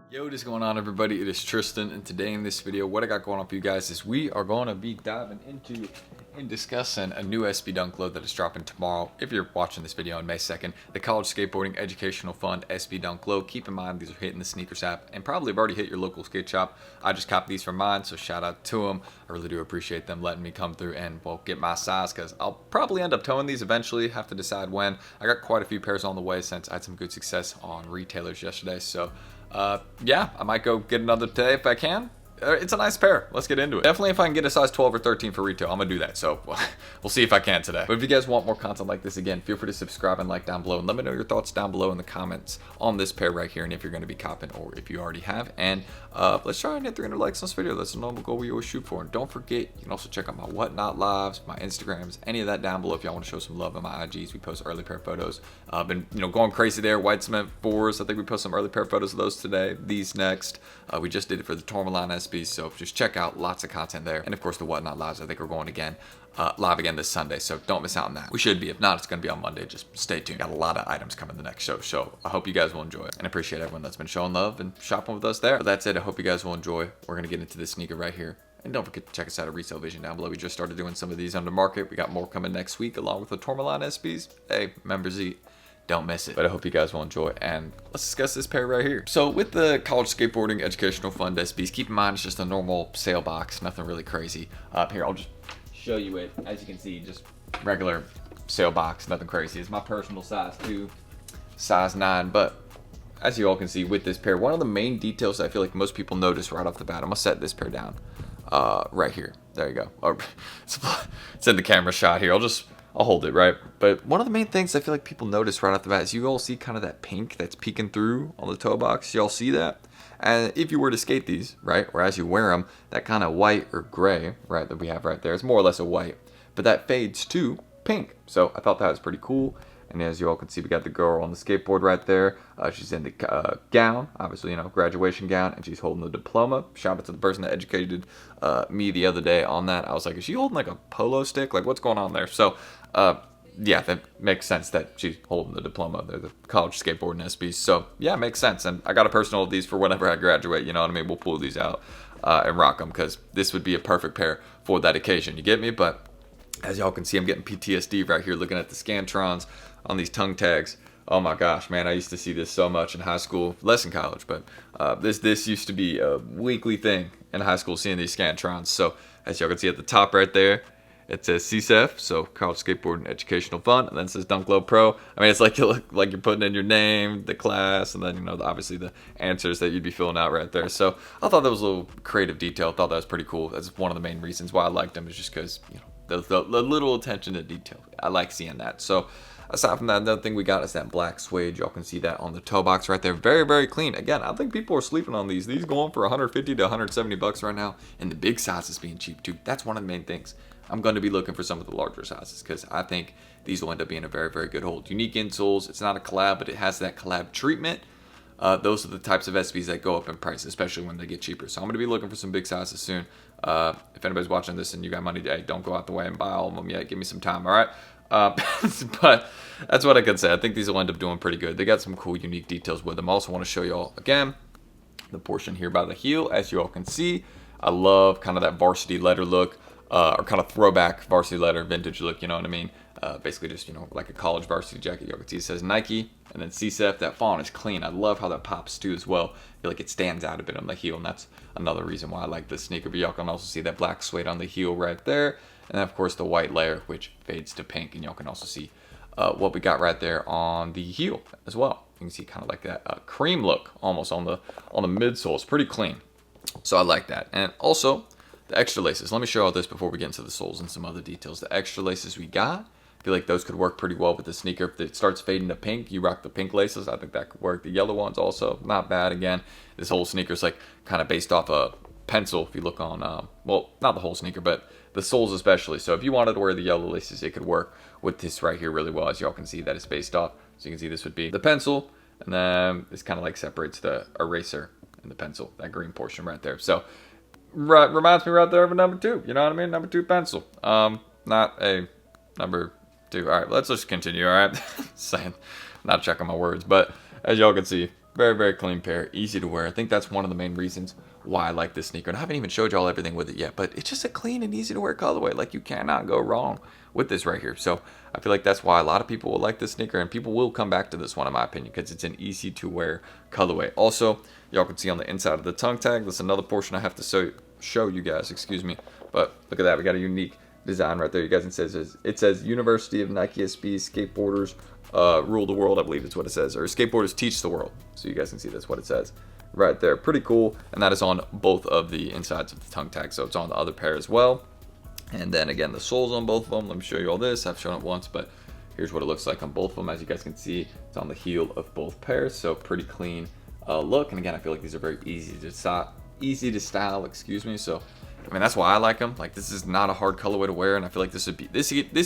Yo, what is going on, everybody? It is Tristan, and today in this video, what I got going on for you guys is we are going to be diving into and discussing a new SB Dunk load that is dropping tomorrow. If you're watching this video on May 2nd, the College Skateboarding Educational Fund SB Dunk load. Keep in mind, these are hitting the sneakers app and probably have already hit your local skate shop. I just copied these from mine, so shout out to them. I really do appreciate them letting me come through and, well, get my size, because I'll probably end up towing these eventually. Have to decide when. I got quite a few pairs on the way since I had some good success on retailers yesterday, so yeah, I might go get another today if I can. It's a nice pair. Let's get into it. Definitely if I can get a size 12 or 13 for retail, I'm gonna do that. So we'll see if I can today. But if you guys want more content like this, again, feel free to subscribe and like down below, and let me know your thoughts down below in the comments on this pair right here, and if you're gonna be copping or if you already have. And let's try and hit 300 likes on this video. That's the normal goal we always shoot for. And don't forget, you can also check out my Whatnot lives, my Instagrams, any of that down below if y'all want to show some love on my IGs. We post early pair photos. Been going crazy there. White cement 4s. I think we post some early pair photos of those today. These next. We just did it for the Tourmaline SBs, so just check out lots of content there. And of course the Whatnot lives, I think we're going again live again this Sunday, so don't miss out on that. We should be. If not, it's going to be on Monday. Just stay tuned. Got a lot of items coming the next show, so I hope you guys will enjoy it, and appreciate everyone that's been showing love and shopping with us there. But that's it. I hope you guys will enjoy. We're going to get into this sneaker right here. And don't forget to check us out at Resale Vision down below. We just started doing some of these under market. We got more coming next week along with the Tourmaline SBs. Hey, members eat. Don't miss it. But I hope you guys will enjoy, and let's discuss this pair right here. So with the College Skateboarding Educational Fund SBs, keep in mind it's just a normal sale box, nothing really crazy. Here, I'll just show you it. As you can see, just regular sale box, nothing crazy. It's my personal size too, size 9. But as you all can see with this pair, one of the main details that I feel like most people notice right off the bat, I'm gonna set this pair down right here. There you go. Or, it's in the camera shot here. I'll hold it, right? But one of the main things I feel like people notice right off the bat is you all see kind of that pink that's peeking through on the toe box. Y'all see that? And if you were to skate these, right, or as you wear them, that kind of white or gray, right, that we have right there, it's more or less a white, but that fades to pink. So I thought that was pretty cool. And as you all can see, we got the girl on the skateboard right there. She's in the gown, obviously, graduation gown, and she's holding the diploma. Shout out to the person that educated me the other day on that. I was like, is she holding like a polo stick? Like, what's going on there? So, yeah, that makes sense that she's holding the diploma. They're the College Skateboarding SBs. So, yeah, it makes sense. And I got a personal of these for whenever I graduate. You know what I mean? We'll pull these out and rock them, because this would be a perfect pair for that occasion. You get me? But as y'all can see, I'm getting PTSD right here looking at the Scantrons on these tongue tags. Oh my gosh, man, I used to see this so much in high school, less in college, but this used to be a weekly thing in high school, seeing these Scantrons. So as y'all can see at the top right there, it says CSEF, so College Skateboarding Educational Fund, and then it says Dunk Low Pro. I mean, it's like you look like you're putting in your name, the class, and then obviously the answers that you'd be filling out right there. So I thought that was a little creative detail. I thought that was pretty cool. That's one of the main reasons why I liked them, is just because the little attention to detail. I like seeing that. So aside from that, another thing we got is that black suede. Y'all can see that on the toe box right there. Very, very clean. Again, I think people are sleeping on these. These going for 150 to 170 bucks right now, and the big sizes being cheap too. That's one of the main things. I'm going to be looking for some of the larger sizes, because I think these will end up being a very, very good hold. Unique insoles. It's not a collab, but it has that collab treatment. Those are the types of SBs that go up in price, especially when they get cheaper. So I'm going to be looking for some big sizes soon. If anybody's watching this and you got money, hey, don't go out the way and buy all of them yet. Give me some time, all right? But that's what I could say. I think these will end up doing pretty good. They got some cool, unique details with them. I also want to show you all, again, the portion here by the heel. As you all can see, I love kind of that varsity letter look, or kind of throwback varsity letter vintage look, you know what I mean? Basically just, like a college varsity jacket. You can see it says Nike, and then CSEF. That font is clean. I love how that pops too as well. I feel like it stands out a bit on the heel, and that's another reason why I like this sneaker. But y'all can also see that black suede on the heel right there. And then of course the white layer, which fades to pink. And y'all can also see what we got right there on the heel as well. You can see kind of like that cream look almost on the midsole. It's pretty clean. So I like that. And also the extra laces. Let me show all this before we get into the soles and some other details. The extra laces we got, I feel like those could work pretty well with the sneaker. If it starts fading to pink, you rock the pink laces. I think that could work. The yellow ones also not bad. Again, this whole sneaker is like kind of based off a pencil. If you look on, well, not the whole sneaker, but the soles especially. So if you wanted to wear the yellow laces, it could work with this right here really well. As y'all can see, that it's based off. So you can see this would be the pencil, and then this kind of like separates the eraser and the pencil, that green portion right there. So reminds me right there of a number 2. You know what I mean? Number 2 pencil. Not a number 2. All right, let's just continue. All right, saying, not checking my words, but as y'all can see, Very, very clean pair, easy to wear. I think that's one of the main reasons why I like this sneaker. And I haven't even showed y'all everything with it yet, but it's just a clean and easy to wear colorway. Like, you cannot go wrong with this right here. So I feel like that's why a lot of people will like this sneaker, and people will come back to this one in my opinion, because it's an easy to wear colorway. Also, y'all can see on the inside of the tongue tag, that's another portion I have to show you guys, excuse me. But look at that, we got a unique design right there. You guys can see it says University of Nike SB Skateboarders rule the world, I believe it's what it says, or skateboarders teach the world. So you guys can see that's what it says right there. Pretty cool. And that is on both of the insides of the tongue tag, so it's on the other pair as well. And then again, the soles on both of them. Let me show you all this. I've shown it once, but here's what it looks like on both of them. As you guys can see, it's on the heel of both pairs, so pretty clean look. And again, I feel like these are very easy to style, excuse me. So I mean, that's why I like them. Like, this is not a hard colorway to wear, and I feel like this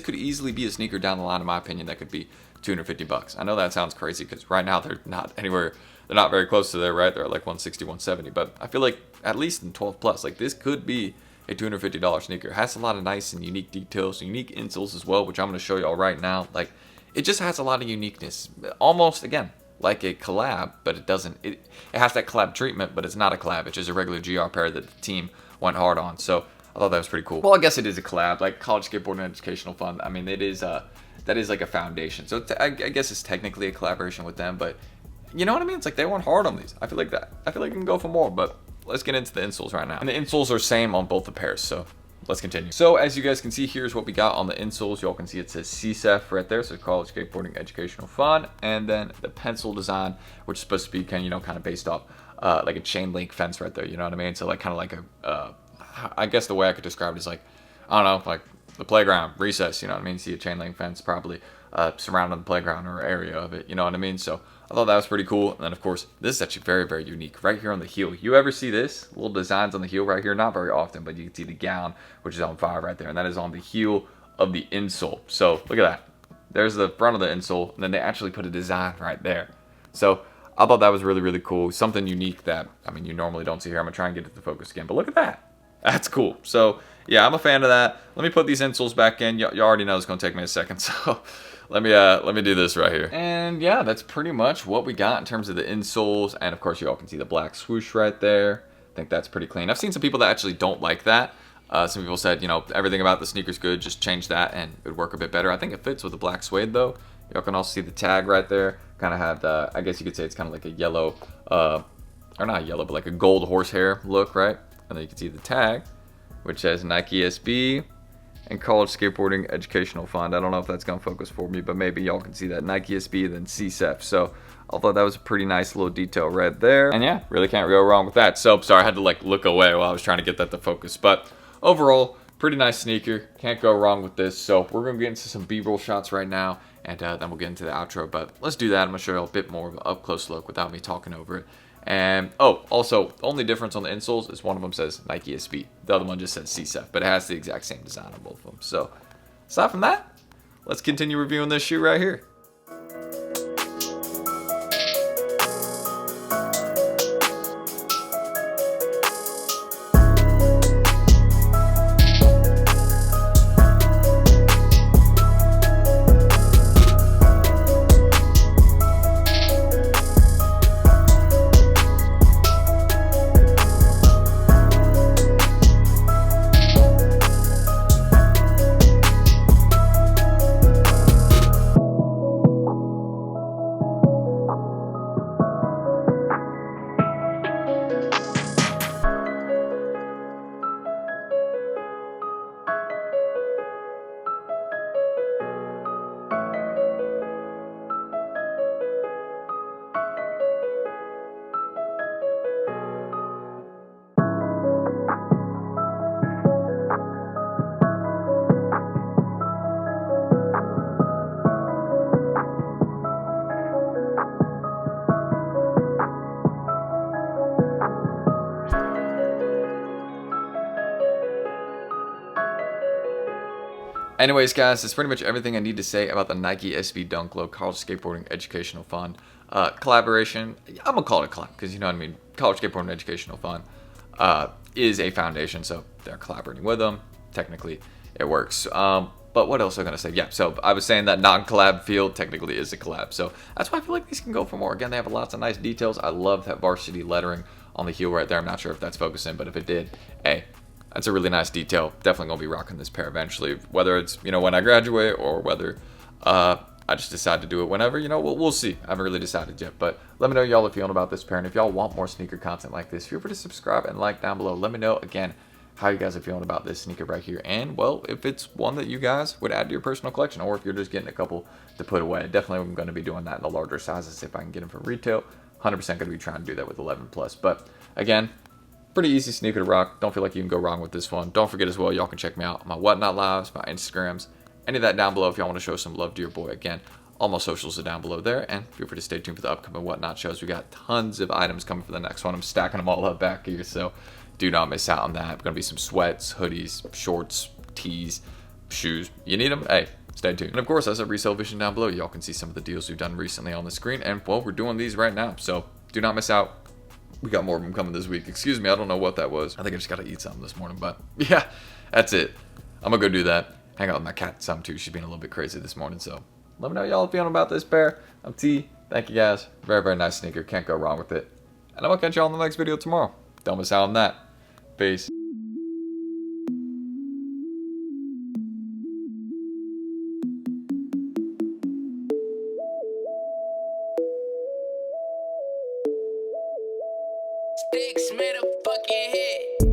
could easily be a sneaker down the line, in my opinion, that could be $250. I know that sounds crazy because right now they're not very close to there, right? They're at like 160, 170, but I feel like at least in 12 plus, like, this could be a $250 sneaker. It has a lot of nice and unique details, unique insoles as well, which I'm going to show y'all right now. Like, it just has a lot of uniqueness, almost, again, like a collab, but it doesn't. It has that collab treatment, but it's not a collab. It's just a regular GR pair that the team went hard on. So I thought that was pretty cool. Well, I guess it is a collab, like College Skateboarding Educational Fund. I mean, it is that is like a foundation. So I guess it's technically a collaboration with them, but you know what I mean? It's like they went hard on these. I feel like you can go for more, but let's get into the insoles right now. And the insoles are same on both the pairs, so let's continue. So as you guys can see, here's what we got on the insoles. Y'all can see it says CSEF right there, so College Skateboarding Educational Fund, and then the pencil design, which is supposed to be kind of based off like a chain link fence right there. You know what I mean? So like kind of like a, I guess the way I could describe it is like, I don't know, like the playground recess. You know what I mean? See a chain link fence probably surrounding the playground or area of it. You know what I mean? So I thought that was pretty cool. And then of course, this is actually very, very unique right here on the heel. You ever see this little designs on the heel right here? Not very often, but you can see the gown, which is on fire right there, and that is on the heel of the insole. So look at that. There's the front of the insole, and then they actually put a design right there. So I thought that was really, really cool. Something unique that, I mean, you normally don't see here. I'm gonna try and get it to focus again, but look at that. That's cool. So yeah, I'm a fan of that. Let me put these insoles back in. You already know it's gonna take me a second, so let me do this right here. And yeah, that's pretty much what we got in terms of the insoles. And of course, you all can see the black swoosh right there. I think that's pretty clean. I've seen some people that actually don't like that. Some people said, everything about the sneaker's good, just change that and it would work a bit better. I think it fits with the black suede though. Y'all can also see the tag right there. Kind of have the, I guess you could say it's kind of like a yellow, or not yellow, but like a gold horsehair look, right? And then you can see the tag, which says Nike SB and College Skateboarding Educational Fund. I don't know if that's gonna focus for me, but maybe y'all can see that Nike SB, then CSEF. So I thought that was a pretty nice little detail right there. And yeah, really can't go wrong with that. So sorry, I had to like look away while I was trying to get that to focus. But overall, pretty nice sneaker. Can't go wrong with this. So we're gonna get into some B-roll shots right now, and then we'll get into the outro. But let's do that. I'm gonna show you a bit more of an up-close look without me talking over it. And oh, also, the only difference on the insoles is one of them says Nike SB. The other one just says CSEF, but it has the exact same design on both of them. So aside from that, let's continue reviewing this shoe right here. Anyways, guys, that's pretty much everything I need to say about the Nike SB Dunk Low College Skateboarding Educational Fund collaboration. I'm gonna call it a collab because you know what I mean. College Skateboarding Educational Fund is a foundation, so they're collaborating with them. Technically, it works. But what else am I going to say? Yeah, so I was saying that non-collab field technically is a collab. So that's why I feel like these can go for more. Again, they have lots of nice details. I love that varsity lettering on the heel right there. I'm not sure if that's focusing, but if it did, hey, that's a really nice detail. Definitely going to be rocking this pair eventually. Whether it's, when I graduate or whether I just decide to do it whenever, we'll see. I haven't really decided yet. But let me know y'all are feeling about this pair. And if y'all want more sneaker content like this, feel free to subscribe and like down below. Let me know, again, how you guys are feeling about this sneaker right here, and well, if it's one that you guys would add to your personal collection, or if you're just getting a couple to put away. Definitely I'm going to be doing that in the larger sizes if I can get them from retail. 100% going to be trying to do that with 11 plus. But again, pretty easy sneaker to rock. Don't feel like you can go wrong with this one. Don't forget as well, y'all can check me out on my Whatnot lives, my Instagrams, any of that down below if y'all want to show some love to your boy. Again, all my socials are down below there, and feel free to stay tuned for the upcoming Whatnot shows. We got tons of items coming for the next one. I'm stacking them all up back here, so do not miss out on that. Going to be some sweats, hoodies, shorts, tees, shoes. You need them? Hey, stay tuned. And of course, as a resale vision down below, y'all can see some of the deals we've done recently on the screen. And well, we're doing these right now, so do not miss out. We got more of them coming this week. Excuse me, I don't know what that was. I think I just got to eat something this morning, but yeah, that's it. I'm going to go do that. Hang out with my cat some too. She's being a little bit crazy this morning, so let me know y'all feeling about this pair. I'm T. Thank you guys. Very, very nice sneaker. Can't go wrong with it. And I'm going to catch y'all in the next video tomorrow. Don't miss out on that. Peace. Sticks made a fucking hit.